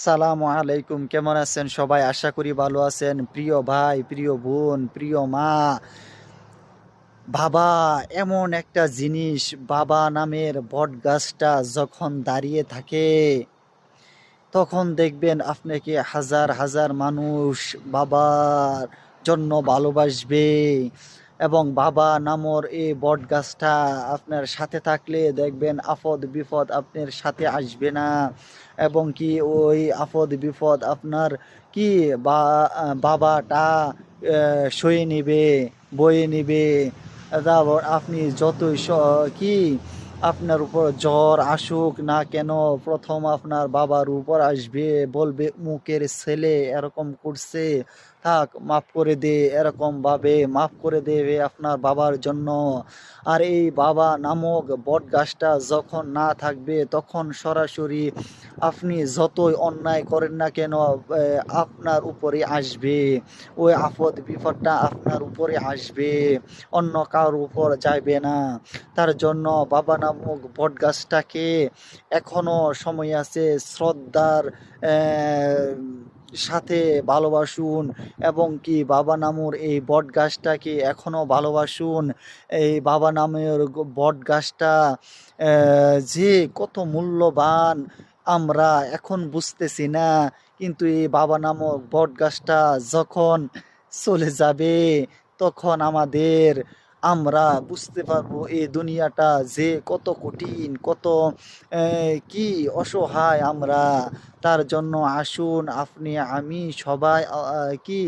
সালামু আলাইকুম, কেমন আছেন সবাই? আশা করি ভালো আছেন। প্রিয় ভাই, প্রিয় বোন, প্রিয় মা, বাবা এমন একটা জিনিস, বাবা নামের বট গাছটা যখন দাঁড়িয়ে থাকে তখন দেখবেন আপনাকে হাজার হাজার মানুষ বাবার জন্য ভালোবাসবে। এবং বাবা নামর এই বট গাছটা আপনার সাথে থাকলে দেখবেন আপদ বিপদ আপনার সাথে আসবে না। এবং কি ওই আপদ বিপদ আপনার কি বা বাবাটা সয়ে নেবে, বয়ে নেবে। তারপর আপনি যতই কি আপনার উপর জ্বর আসুক না কেন, প্রথম আপনার বাবার উপর আসবে, বলবে মুখের ছেলে এরকম করছে, থাক মাফ করে দে, এরকম ভাবে মাফ করে দেবে আপনার বাবার জন্য। আর এই বাবা নামক বট গাছটা যখন না থাকবে তখন সরাসরি আপনি যতই অন্যায় করেন না কেন আপনার উপরে আসবে। ওই আপদ বিপদটা আপনার উপরে আসবে, অন্য কারোর উপর যাইবে না। তার জন্য বাবা নামক বট গাছটাকে এখনো সময় আছে, শ্রদ্ধার সাথে ভালোবাসুন। এবং কি বাবা নামর এই বট গাছটাকে এখনো ভালোবাসুন। এই বাবা নামের বট গাছটা যে কত মূল্যবান আমরা এখন বুঝতেছি না, কিন্তু এই বাবা নামক বট গাছটা যখন চলে যাবে তখন আমরা বুঝতে পারবো এই দুনিয়াটা যে কত কঠিন, কত কি অসহায় আমরা। তার জন্য আসুন আপনি আমি সবাই কি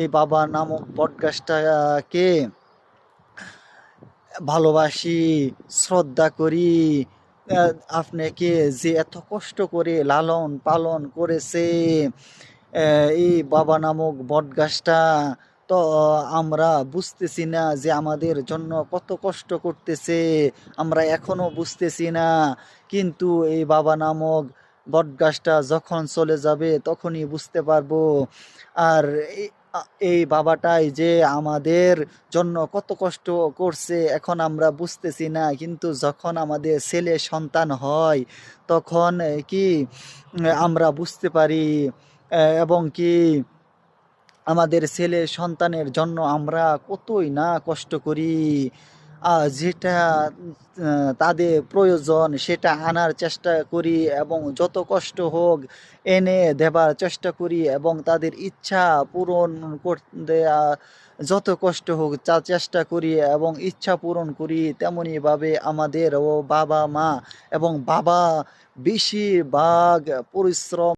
এই বাবা নামক বটগাছটাকে ভালোবাসি, শ্রদ্ধা করি। আপনাকে যে এত কষ্ট করে লালন পালন করেছে এই বাবা নামক বটগাছটা, তো আমরা বুঝতেছি না যে আমাদের জন্য কত কষ্ট করতেছে, আমরা এখনো বুঝতেছি না। কিন্তু এই বাবা নামক বটগাছটা যখন চলে যাবে তখনই বুঝতে পারবো। আর এই বাবাটাই যে আমাদের জন্য কত কষ্ট করছে এখন আমরা বুঝতেছি না, কিন্তু যখন আমাদের ছেলে সন্তান হয় তখন কি আমরা বুঝতে পারি। এবং কি আমাদের ছেলে সন্তানের জন্য আমরা কতই না কষ্ট করি। যেটা তাদের প্রয়োজন সেটা আনার চেষ্টা করি, এবং যত কষ্ট হোক এনে দেবার চেষ্টা করি, এবং তাদের ইচ্ছা পূরণ করতে যত কষ্ট হোক তা চেষ্টা করি এবং ইচ্ছা পূরণ করি। তেমনইভাবে আমাদেরও বাবা মা এবং বাবা বেশিরভাগ পরিশ্রম